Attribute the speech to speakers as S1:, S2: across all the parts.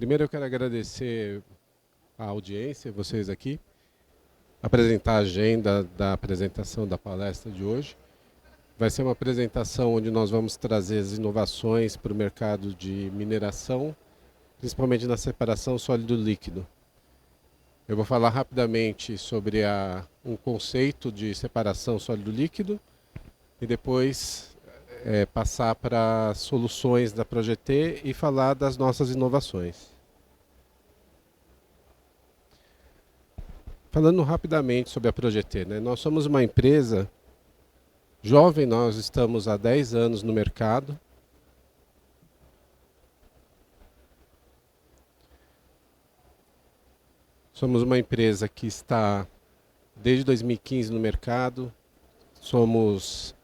S1: Primeiro eu quero agradecer a audiência, vocês aqui, apresentar a agenda da apresentação da palestra de hoje. Vai ser uma apresentação onde nós vamos trazer as inovações para o mercado de mineração, principalmente na separação sólido-líquido. Eu vou falar rapidamente sobre um conceito de separação sólido-líquido e depois passar para soluções da Projet e falar das nossas inovações. Falando rapidamente sobre a Projet, né? Nós somos uma empresa jovem, nós estamos há 10 anos no mercado. Somos uma empresa que está desde 2015 no mercado. Somos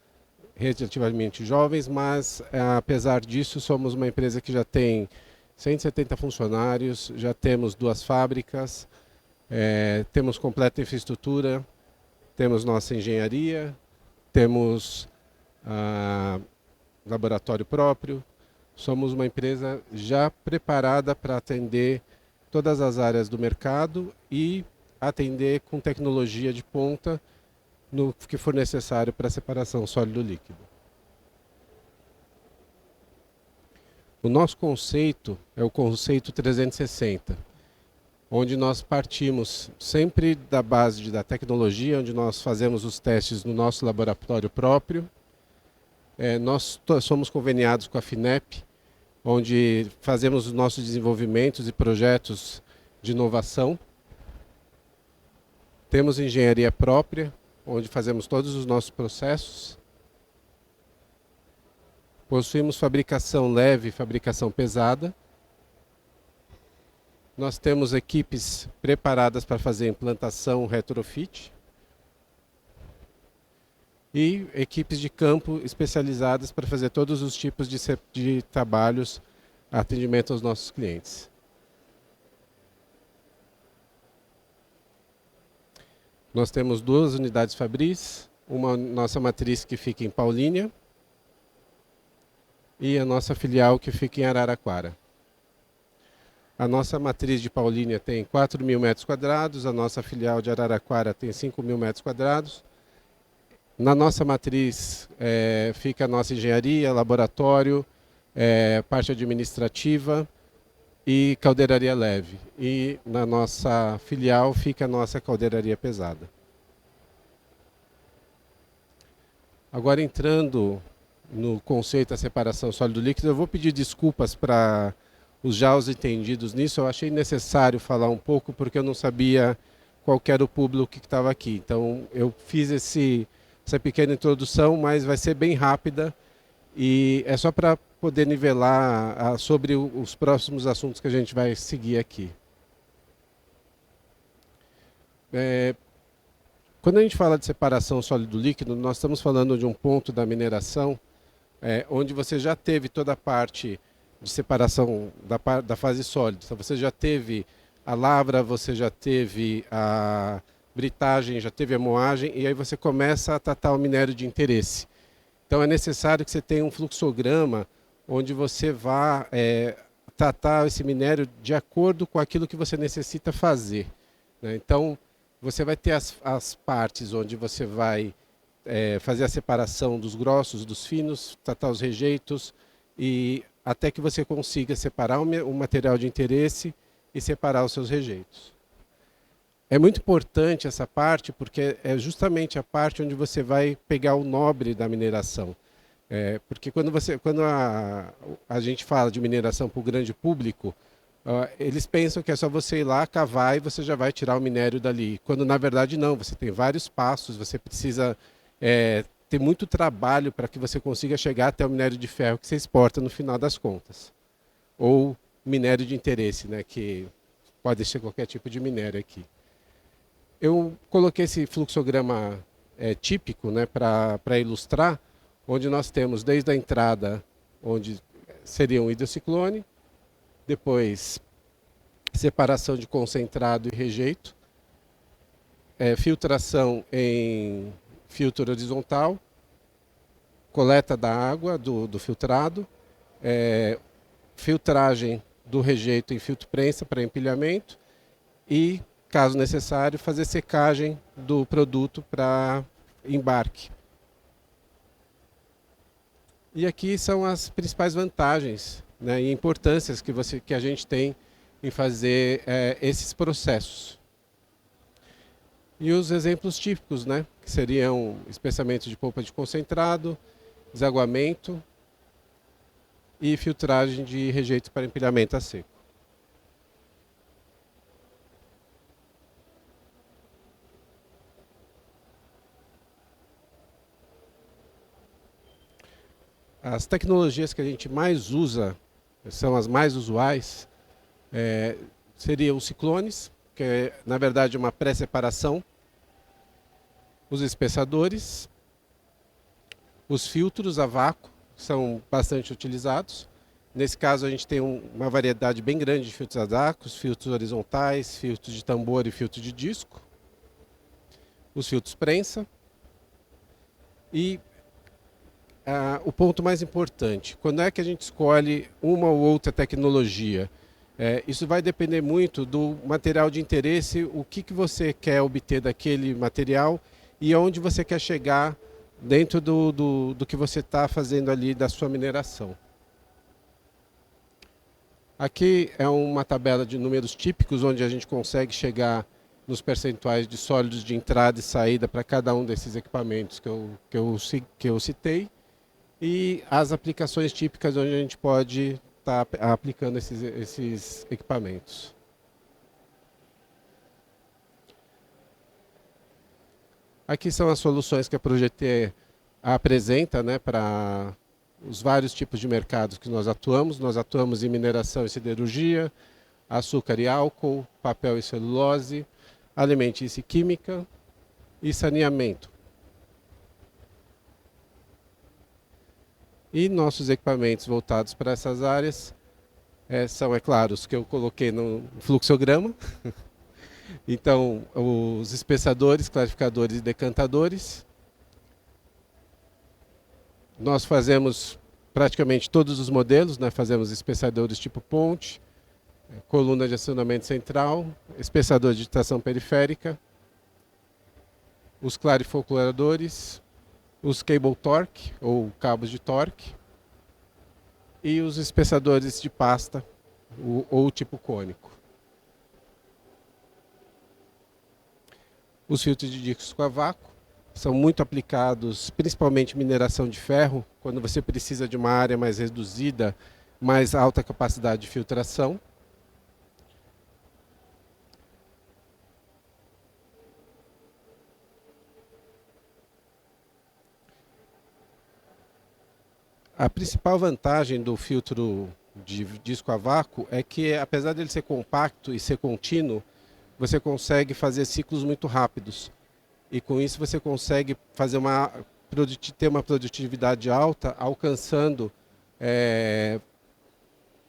S1: relativamente jovens, mas apesar disso somos uma empresa que já tem 170 funcionários, já temos 2 fábricas, temos completa infraestrutura, temos nossa engenharia, temos laboratório próprio. Somos uma empresa já preparada para atender todas as áreas do mercado e atender com tecnologia de ponta no que for necessário para a separação sólido-líquido. O nosso conceito é o conceito 360, onde nós partimos sempre da base da tecnologia, onde nós fazemos os testes no nosso laboratório próprio. Nós somos conveniados com a FINEP, onde fazemos os nossos desenvolvimentos e projetos de inovação. Temos engenharia própria, onde fazemos todos os nossos processos. Possuímos fabricação leve e fabricação pesada. Nós temos equipes preparadas para fazer implantação retrofit. E equipes de campo especializadas para fazer todos os tipos de trabalhos, atendimento aos nossos clientes. Nós temos 2 unidades fabris, uma nossa matriz que fica em Paulínia e a nossa filial que fica em Araraquara. A nossa matriz de Paulínia tem 4.000 metros quadrados, a nossa filial de Araraquara tem 5.000 metros quadrados. Na nossa matriz fica a nossa engenharia, laboratório, parte administrativa e caldeiraria leve. E na nossa filial fica a nossa caldeiraria pesada. Agora entrando no conceito da separação sólido-líquido, eu vou pedir desculpas para os entendidos nisso. Eu achei necessário falar um pouco porque eu não sabia qual era o público que estava aqui. Então eu fiz essa pequena introdução, mas vai ser bem rápida e é só para poder nivelar sobre os próximos assuntos que a gente vai seguir aqui. Quando a gente fala de separação sólido-líquido, nós estamos falando de um ponto da mineração onde você já teve toda a parte de separação da fase sólida. Então, você já teve a lavra, você já teve a britagem, já teve a moagem, e aí você começa a tratar o minério de interesse. Então é necessário que você tenha um fluxograma onde você vá tratar esse minério de acordo com aquilo que você necessita fazer, né? Então você vai ter as partes onde você vai fazer a separação dos grossos, dos finos, tratar os rejeitos, e até que você consiga separar o material de interesse e separar os seus rejeitos. É muito importante essa parte porque é justamente a parte onde você vai pegar o nobre da mineração. Porque quando a gente fala de mineração para o grande público, eles pensam que é só você ir lá, cavar e você já vai tirar o minério dali. Quando na verdade não, você tem vários passos, você precisa ter muito trabalho para que você consiga chegar até o minério de ferro que você exporta no final das contas. Ou minério de interesse, né, que pode ser qualquer tipo de minério aqui. Eu coloquei esse fluxograma típico, né, para ilustrar, onde nós temos desde a entrada, onde seria um hidrociclone, depois separação de concentrado e rejeito, filtração em filtro horizontal, coleta da água do filtrado, filtragem do rejeito em filtro prensa para empilhamento e, caso necessário, fazer secagem do produto para embarque. E aqui são as principais vantagens, né, e importâncias que a gente tem em fazer esses processos. E os exemplos típicos, né, que seriam espessamento de polpa de concentrado, desaguamento e filtragem de rejeito para empilhamento a seco. As tecnologias que a gente mais usa, são as mais usuais, seriam os ciclones, que é, na verdade, uma pré-separação, os espessadores, os filtros a vácuo, que são bastante utilizados. Nesse caso, a gente tem uma variedade bem grande de filtros a vácuo, filtros horizontais, filtros de tambor e filtro de disco, os filtros prensa e o ponto mais importante, quando é que a gente escolhe uma ou outra tecnologia? Isso vai depender muito do material de interesse, o que você quer obter daquele material e onde você quer chegar dentro do que você está fazendo ali da sua mineração. Aqui é uma tabela de números típicos, onde a gente consegue chegar nos percentuais de sólidos de entrada e saída para cada um desses equipamentos que eu citei. E as aplicações típicas onde a gente pode estar aplicando esses equipamentos. Aqui são as soluções que a Projeter apresenta, né, para os vários tipos de mercados que nós atuamos. Nós atuamos em mineração e siderurgia, açúcar e álcool, papel e celulose, alimentícia e química e saneamento. E nossos equipamentos voltados para essas áreas são, é claro, os que eu coloquei no fluxograma. Então, os espessadores, clarificadores e decantadores. Nós fazemos praticamente todos os modelos, né? Fazemos espessadores tipo ponte, coluna de acionamento central, espessador de tração periférica, os clarifoculadores, os cable torque, ou cabos de torque, e os espessadores de pasta, ou tipo cônico. Os filtros de disco a vácuo são muito aplicados, principalmente em mineração de ferro, quando você precisa de uma área mais reduzida, mais alta capacidade de filtração. A principal vantagem do filtro de disco a vácuo é que, apesar dele ser compacto e ser contínuo, você consegue fazer ciclos muito rápidos. E com isso você consegue fazer ter uma produtividade alta, alcançando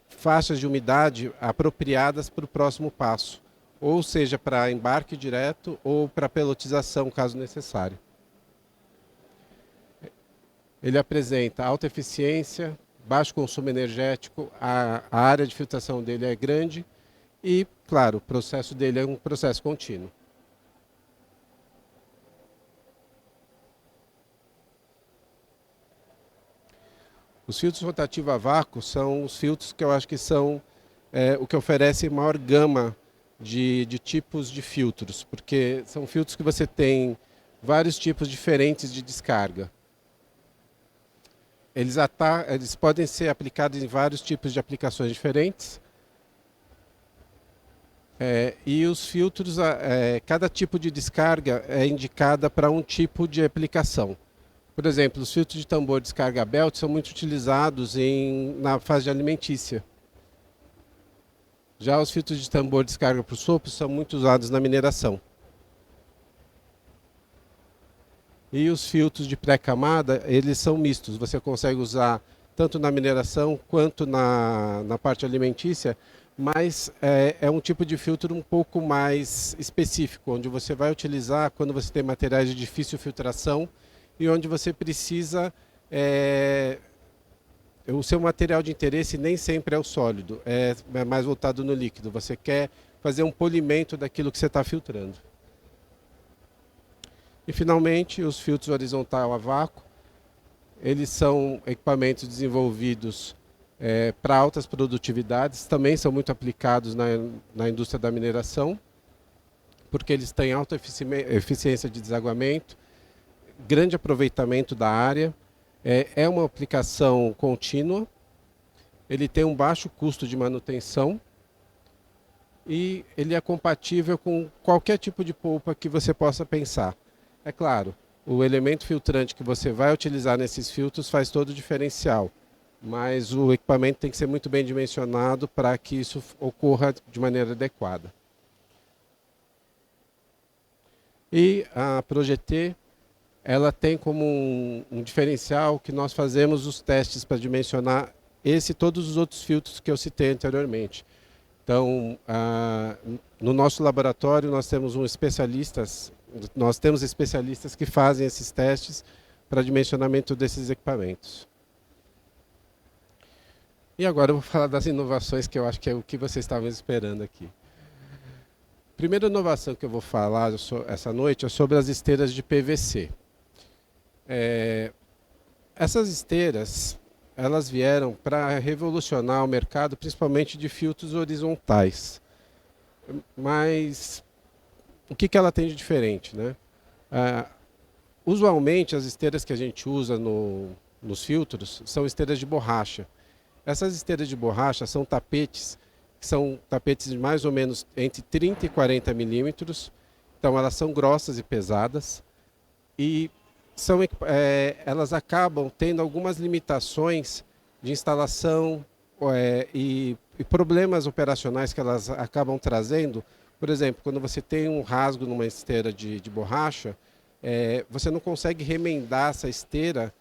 S1: faixas de umidade apropriadas para o próximo passo. Ou seja, para embarque direto ou para pelotização, caso necessário. Ele apresenta alta eficiência, baixo consumo energético, a área de filtração dele é grande e, claro, o processo dele é um processo contínuo. Os filtros rotativos a vácuo são os filtros que eu acho que são o que oferece maior gama de tipos de filtros, porque são filtros que você tem vários tipos diferentes de descarga. Eles podem ser aplicados em vários tipos de aplicações diferentes. E os filtros, cada tipo de descarga é indicada para um tipo de aplicação. Por exemplo, os filtros de tambor descarga belt são muito utilizados na fase alimentícia. Já os filtros de tambor descarga para o sopro são muito usados na mineração. E os filtros de pré-camada, eles são mistos. Você consegue usar tanto na mineração quanto na parte alimentícia, mas é um tipo de filtro um pouco mais específico, onde você vai utilizar quando você tem materiais de difícil filtração e onde você precisa o seu material de interesse nem sempre é o sólido, é mais voltado no líquido. Você quer fazer um polimento daquilo que você está filtrando. E finalmente, os filtros horizontal a vácuo, eles são equipamentos desenvolvidos para altas produtividades, também são muito aplicados na indústria da mineração, porque eles têm alta eficiência de desaguamento, grande aproveitamento da área, é uma aplicação contínua, ele tem um baixo custo de manutenção e ele é compatível com qualquer tipo de polpa que você possa pensar. É claro, o elemento filtrante que você vai utilizar nesses filtros faz todo o diferencial, mas o equipamento tem que ser muito bem dimensionado para que isso ocorra de maneira adequada. E a Projet, ela tem como um diferencial que nós fazemos os testes para dimensionar esse e todos os outros filtros que eu citei anteriormente. Então, no nosso laboratório nós temos especialistas que fazem esses testes para dimensionamento desses equipamentos. E agora eu vou falar das inovações que eu acho que é o que vocês estavam esperando aqui. A primeira inovação que eu vou falar essa noite é sobre as esteiras de PVC. Essas esteiras, elas vieram para revolucionar o mercado, principalmente de filtros horizontais. Mas o que ela tem de diferente, né? Usualmente as esteiras que a gente usa nos filtros são esteiras de borracha. Essas esteiras de borracha são tapetes, que são tapetes de mais ou menos entre 30 e 40 milímetros. Então elas são grossas e pesadas e elas acabam tendo algumas limitações de instalação e problemas operacionais que elas acabam trazendo. Por exemplo, quando você tem um rasgo numa esteira de borracha, você não consegue remendar essa esteira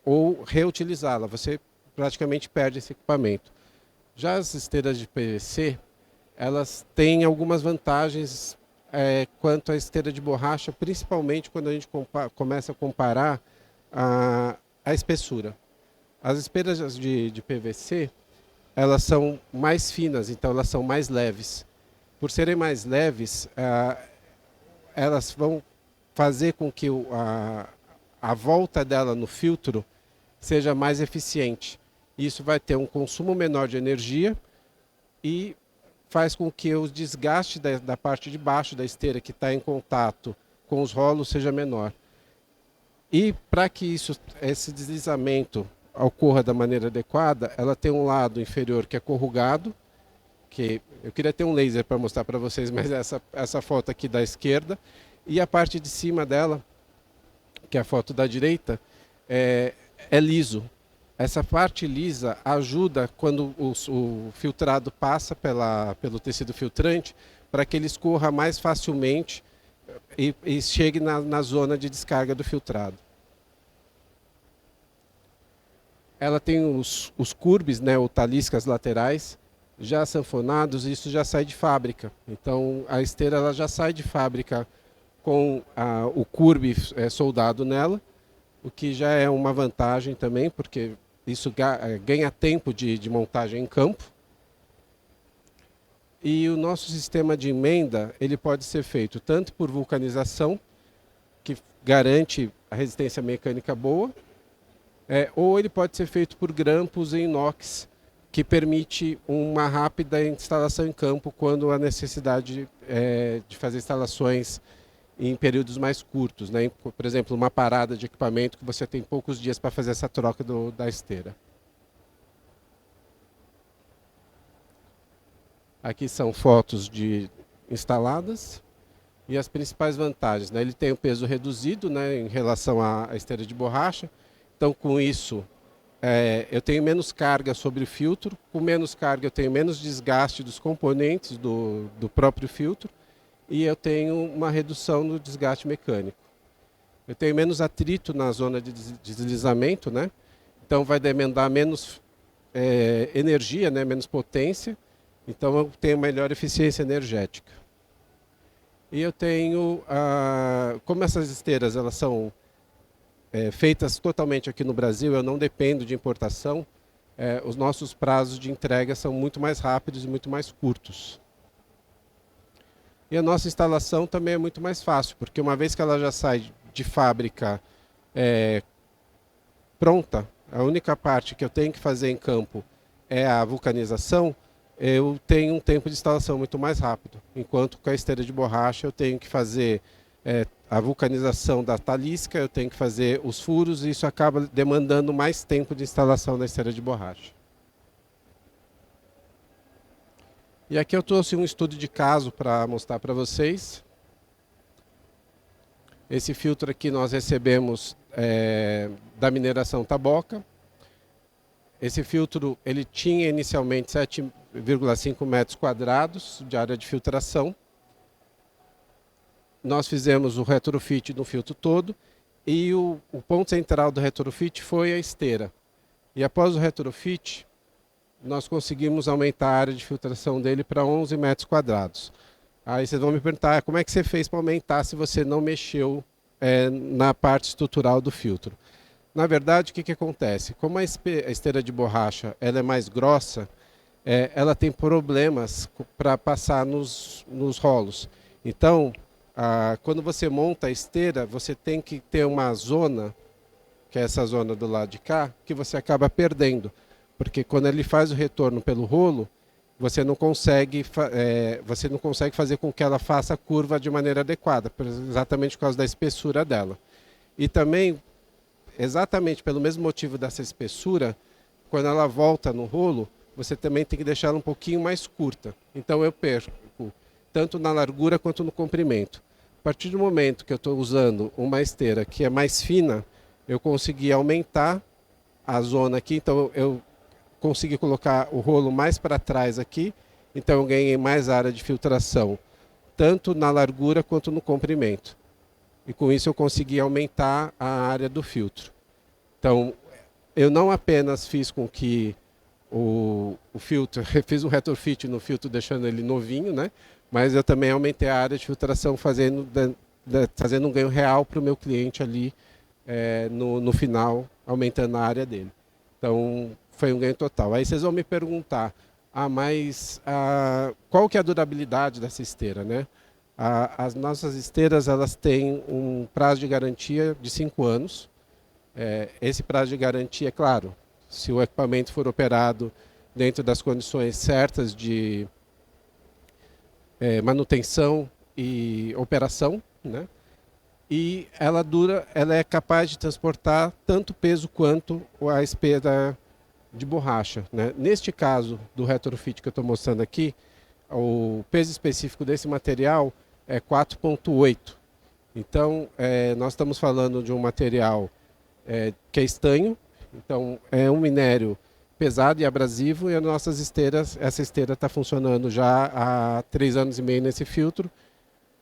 S1: ou reutilizá-la, você praticamente perde esse equipamento. Já as esteiras de PVC, elas têm algumas vantagens quanto à esteira de borracha, principalmente quando a gente começa a comparar a espessura. As esteiras de PVC, elas são mais finas, então elas são mais leves. Por serem mais leves, elas vão fazer com que a volta dela no filtro seja mais eficiente. Isso vai ter um consumo menor de energia e faz com que o desgaste da parte de baixo da esteira que está em contato com os rolos seja menor. E para que esse deslizamento ocorra da maneira adequada, ela tem um lado inferior que é corrugado, que eu queria ter um laser para mostrar para vocês, mas essa foto aqui da esquerda, e a parte de cima dela, que é a foto da direita, é liso. Essa parte lisa ajuda quando o filtrado passa pelo tecido filtrante para que ele escorra mais facilmente e chegue na zona de descarga do filtrado. Ela tem os curbes, né, ou taliscas laterais, já sanfonados, e isso já sai de fábrica. Então a esteira ela já sai de fábrica com o curbe soldado nela, o que já é uma vantagem também, porque isso ganha tempo de montagem em campo. E o nosso sistema de emenda ele pode ser feito tanto por vulcanização, que garante a resistência mecânica boa, ou ele pode ser feito por grampos em inox, que permite uma rápida instalação em campo quando há necessidade de fazer instalações em períodos mais curtos, né? Por exemplo, uma parada de equipamento que você tem poucos dias para fazer essa troca da esteira. Aqui são fotos instaladas e as principais vantagens, né? Ele tem um peso reduzido, né, em relação à esteira de borracha, então com isso eu tenho menos carga sobre o filtro, com menos carga eu tenho menos desgaste dos componentes do próprio filtro, e eu tenho uma redução no desgaste mecânico. Eu tenho menos atrito na zona de deslizamento, né? Então vai demandar menos energia, né? Menos potência, então eu tenho melhor eficiência energética. E eu tenho, como essas esteiras elas são feitas totalmente aqui no Brasil, eu não dependo de importação, os nossos prazos de entrega são muito mais rápidos e muito mais curtos. E a nossa instalação também é muito mais fácil, porque uma vez que ela já sai de fábrica pronta, a única parte que eu tenho que fazer em campo é a vulcanização, eu tenho um tempo de instalação muito mais rápido. Enquanto com a esteira de borracha eu tenho que fazer a vulcanização da talisca, eu tenho que fazer os furos e isso acaba demandando mais tempo de instalação da esteira de borracha. E aqui eu trouxe um estudo de caso para mostrar para vocês. Esse filtro aqui nós recebemos da mineração Taboca. Esse filtro ele tinha inicialmente 7,5 metros quadrados de área de filtração. Nós fizemos o retrofit no filtro todo e o ponto central do retrofit foi a esteira. E após o retrofit, nós conseguimos aumentar a área de filtração dele para 11 metros quadrados. Aí vocês vão me perguntar, como é que você fez para aumentar se você não mexeu na parte estrutural do filtro? Na verdade, o que acontece? Como a esteira de borracha ela é mais grossa, ela tem problemas para passar nos rolos. Então, quando você monta a esteira, você tem que ter uma zona, que é essa zona do lado de cá, que você acaba perdendo. Porque quando ele faz o retorno pelo rolo, você não consegue fazer com que ela faça a curva de maneira adequada, exatamente por causa da espessura dela. E também, exatamente pelo mesmo motivo dessa espessura, quando ela volta no rolo, você também tem que deixar ela um pouquinho mais curta. Então eu perco tanto na largura quanto no comprimento. A partir do momento que eu estou usando uma esteira que é mais fina, eu consegui aumentar a zona aqui, então eu consegui colocar o rolo mais para trás aqui, então eu ganhei mais área de filtração, tanto na largura quanto no comprimento. E com isso eu consegui aumentar a área do filtro. Então, eu não apenas fiz com que o filtro, fiz um retrofit no filtro deixando ele novinho, né? Mas eu também aumentei a área de filtração fazendo um ganho real para o meu cliente ali no final, aumentando a área dele. Então, foi um ganho total. Aí vocês vão me perguntar, mas qual que é a durabilidade dessa esteira, né? As nossas esteiras elas têm um prazo de garantia de 5 anos. Esse prazo de garantia, é claro, se o equipamento for operado dentro das condições certas de manutenção e operação, né? E ela é capaz de transportar tanto peso quanto a esteira de borracha, né? Neste caso do retrofit que eu estou mostrando aqui, o peso específico desse material é 4,8. Então, nós estamos falando de um material que é estanho, então é um minério pesado e abrasivo, e as nossas esteiras, essa esteira está funcionando já há 3 anos e meio nesse filtro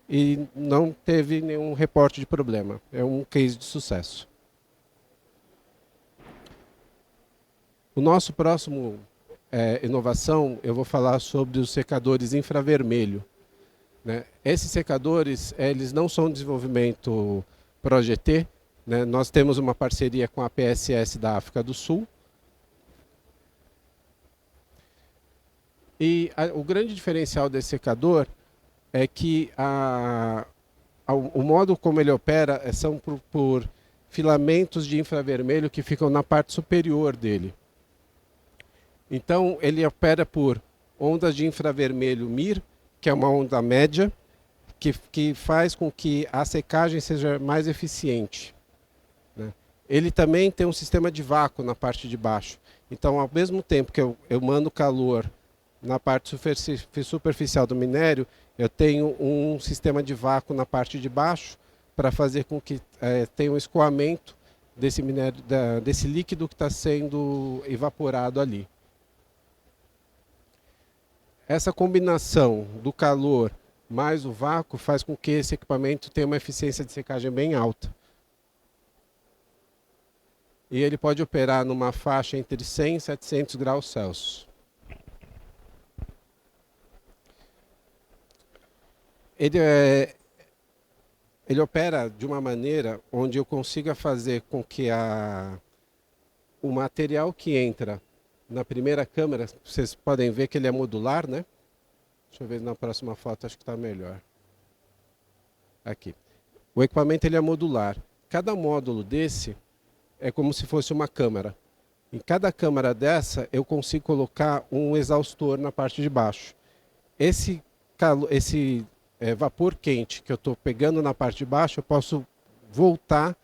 S1: e não teve nenhum reporte de problema. É um case de sucesso. O nosso próximo inovação, eu vou falar sobre os secadores infravermelho, né? Esses secadores, eles não são desenvolvimento ProGT, né? Nós temos uma parceria com a PSS da África do Sul. E o grande diferencial desse secador é que o modo como ele opera são por filamentos de infravermelho que ficam na parte superior dele. Então, ele opera por ondas de infravermelho MIR, que é uma onda média, que faz com que a secagem seja mais eficiente, né? Ele também tem um sistema de vácuo na parte de baixo. Então, ao mesmo tempo que eu mando calor na parte superficial do minério, eu tenho um sistema de vácuo na parte de baixo para fazer com que tenha um escoamento desse minério, desse líquido que está sendo evaporado ali. Essa combinação do calor mais o vácuo faz com que esse equipamento tenha uma eficiência de secagem bem alta. E ele pode operar numa faixa entre 100 e 700 graus Celsius. Ele opera de uma maneira onde eu consiga fazer com que o material que entra na primeira câmera, vocês podem ver que ele é modular, né? Deixa eu ver na próxima foto, acho que está melhor. Aqui. O equipamento ele é modular. Cada módulo desse é como se fosse uma câmara. Em cada câmara dessa, eu consigo colocar um exaustor na parte de baixo. Esse vapor quente que eu estou pegando na parte de baixo, eu posso voltar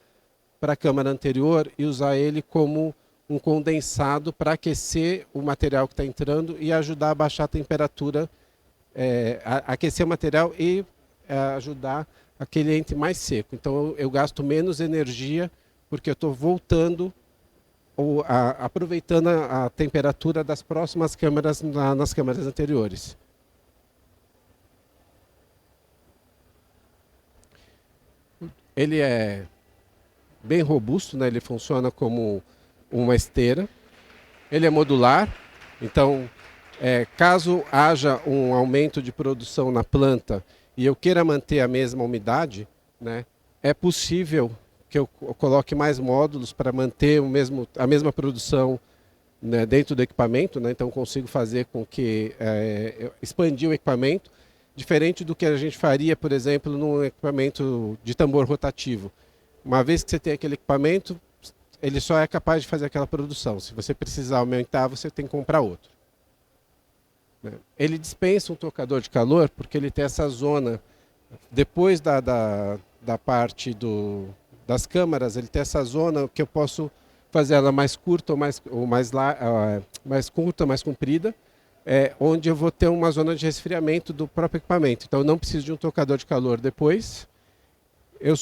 S1: para a câmara anterior e usar ele como um condensado para aquecer o material que está entrando e ajudar a baixar a temperatura, aquecer o material e ajudar a que ele entre mais seco. Então eu gasto menos energia porque eu estou voltando ou aproveitando a temperatura das próximas câmaras nas câmaras anteriores. Ele é bem robusto, né? Ele funciona como uma esteira. Ele é modular, então caso haja um aumento de produção na planta e eu queira manter a mesma umidade, né, é possível que eu coloque mais módulos para manter a mesma produção, né, dentro do equipamento, né, então consigo fazer com que expandir o equipamento, diferente do que a gente faria, por exemplo, num equipamento de tambor rotativo. Uma vez que você tem aquele equipamento, ele só é capaz de fazer aquela produção. Se você precisar aumentar, você tem que comprar outro. Ele dispensa um trocador de calor porque ele tem essa zona, depois da parte das câmaras, ele tem essa zona que eu posso fazer ela mais curta ou mais curta, mais comprida, onde eu vou ter uma zona de resfriamento do próprio equipamento. Então eu não preciso de um trocador de calor depois. Eu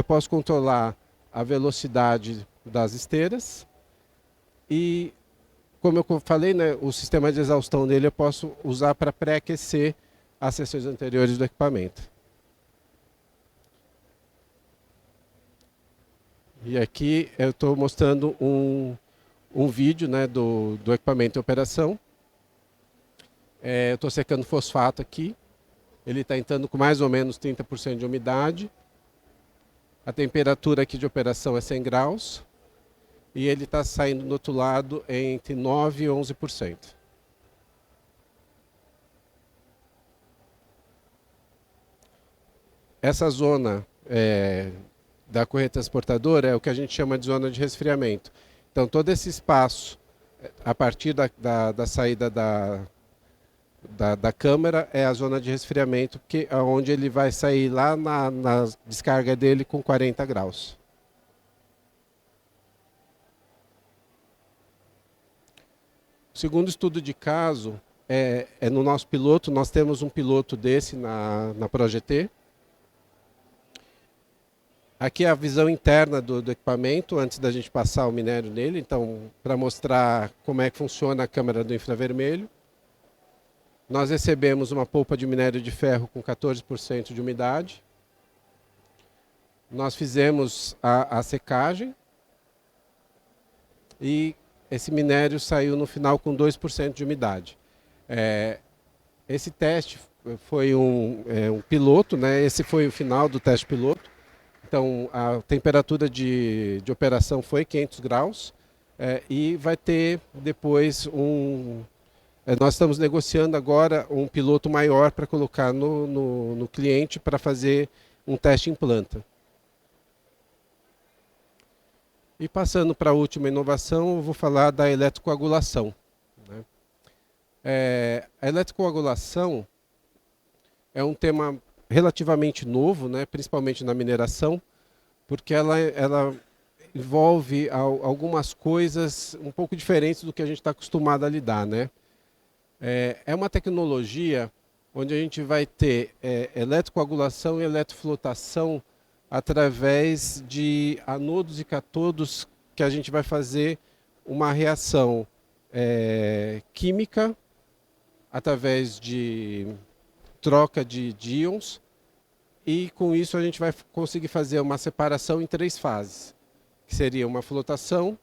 S1: posso controlar a velocidade das esteiras e, como eu falei, né, o sistema de exaustão dele eu posso usar para pré-aquecer as seções anteriores do equipamento. E aqui eu estou mostrando um vídeo, né, do equipamento em operação. Eu estou secando fosfato aqui. Ele está entrando com mais ou menos 30% de umidade. A temperatura aqui de operação é 100 graus. E ele está saindo do outro lado entre 9% e 11%. Essa zona da correia transportadora é o que a gente chama de zona de resfriamento. Então todo esse espaço, a partir da saída da câmara, é a zona de resfriamento, que é onde ele vai sair lá na descarga dele com 40 graus. O segundo estudo de caso é no nosso piloto. Nós temos um piloto desse na ProGT. Aqui é a visão interna do equipamento, antes da gente passar o minério nele, então, para mostrar como é que funciona a câmara do infravermelho. Nós recebemos uma polpa de minério de ferro com 14% de umidade. Nós fizemos a secagem e esse minério saiu no final com 2% de umidade. Esse teste foi um piloto, né? Esse foi o final do teste piloto. Então, a temperatura de operação foi 500 graus e vai ter depois nós estamos negociando agora um piloto maior para colocar no cliente para fazer um teste em planta. E passando para a última inovação, eu vou falar da eletrocoagulação, né? A eletrocoagulação é um tema relativamente novo, né, principalmente na mineração, porque ela envolve algumas coisas um pouco diferentes do que a gente está acostumado a lidar, né? É uma tecnologia onde a gente vai ter eletrocoagulação e eletroflotação através de anodos e catodos, que a gente vai fazer uma reação química através de troca de íons, e com isso a gente vai conseguir fazer uma separação em 3 fases, que seria uma flotação,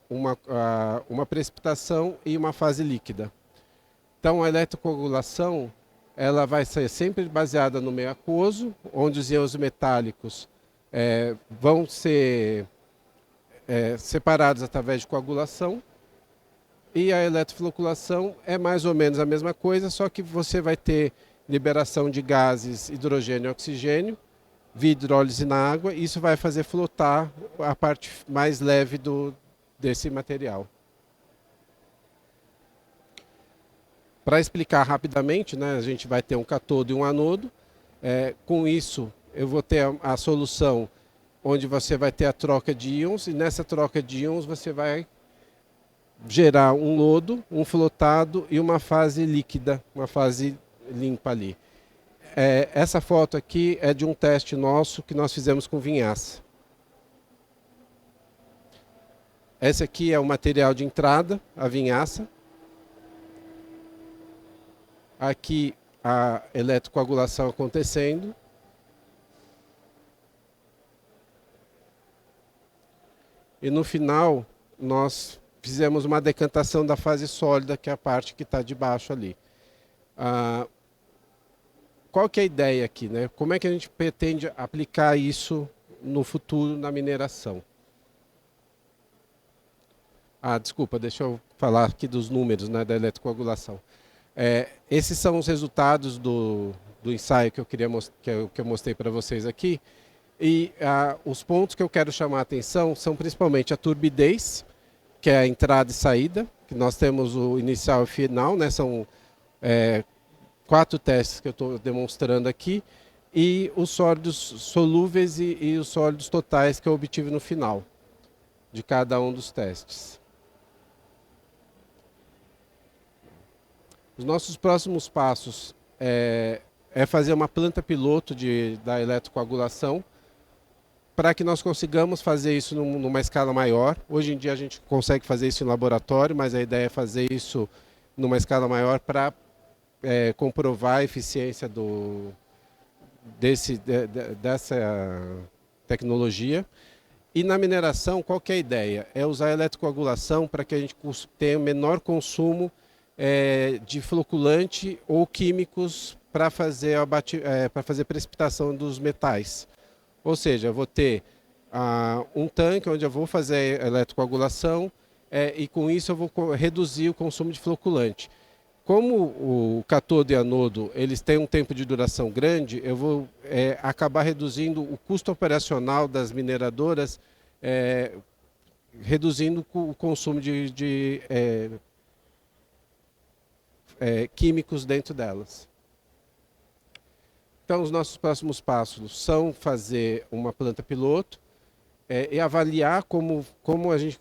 S1: uma precipitação e uma fase líquida. Então a eletrocoagulação ela vai ser sempre baseada no meio aquoso, onde os íons metálicos vão ser separados através de coagulação, E a eletrofloculação é mais ou menos a mesma coisa, só que você vai ter liberação de gases hidrogênio e oxigênio, via hidrólise na água, e isso vai fazer flotar a parte mais leve desse material. Para explicar rapidamente, né, a gente vai ter um cátodo e um anodo. Com isso, eu vou ter a solução onde você vai ter a troca de íons, e nessa troca de íons você vai gerar um lodo, um flotado e uma fase líquida, uma fase limpa ali. Essa foto aqui é de um teste nosso que nós fizemos com vinhaça. Esse aqui é o material de entrada, a vinhaça. Aqui a eletrocoagulação acontecendo. E no final nós fizemos uma decantação da fase sólida, que é a parte que está debaixo ali. Qual que é a ideia aqui, né? Como é que a gente pretende aplicar isso no futuro na mineração? Desculpa, deixa eu falar aqui dos números, né, da eletrocoagulação. Esses são os resultados do ensaio que eu mostrei para vocês aqui. E os pontos que eu quero chamar a atenção são principalmente a turbidez, que é a entrada e saída, que nós temos o inicial e o final, né? São 4 testes que eu estou demonstrando aqui, e os sólidos solúveis e os sólidos totais que eu obtive no final de cada um dos testes. Os nossos próximos passos é fazer uma planta piloto da eletrocoagulação, para que nós consigamos fazer isso numa escala maior. Hoje em dia a gente consegue fazer isso em laboratório, mas a ideia é fazer isso numa escala maior para comprovar a eficiência dessa tecnologia. E na mineração, qual que é a ideia? É usar a eletrocoagulação para que a gente tenha menor consumo de floculante ou químicos para fazer precipitação dos metais. Ou seja, eu vou ter um tanque onde eu vou fazer a eletrocoagulação e com isso eu vou reduzir o consumo de floculante. Como o cátodo e anodo eles têm um tempo de duração grande, eu vou acabar reduzindo o custo operacional das mineradoras, reduzindo o consumo de químicos dentro delas. Então, os nossos próximos passos são fazer uma planta piloto e avaliar como a gente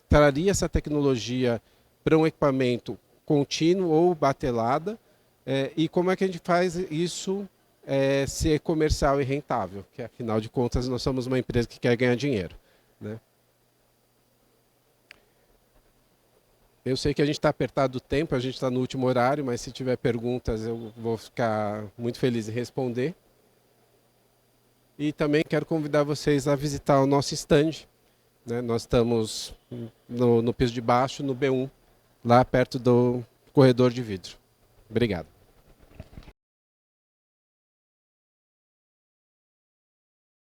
S1: traria essa tecnologia para um equipamento contínuo ou batelada e como é que a gente faz isso ser comercial e rentável, que afinal de contas nós somos uma empresa que quer ganhar dinheiro, né? Eu sei que a gente está apertado do tempo, a gente está no último horário, mas se tiver perguntas eu vou ficar muito feliz em responder. E também quero convidar vocês a visitar o nosso stand, né? Nós estamos no piso de baixo, no B1, lá perto do corredor de vidro. Obrigado.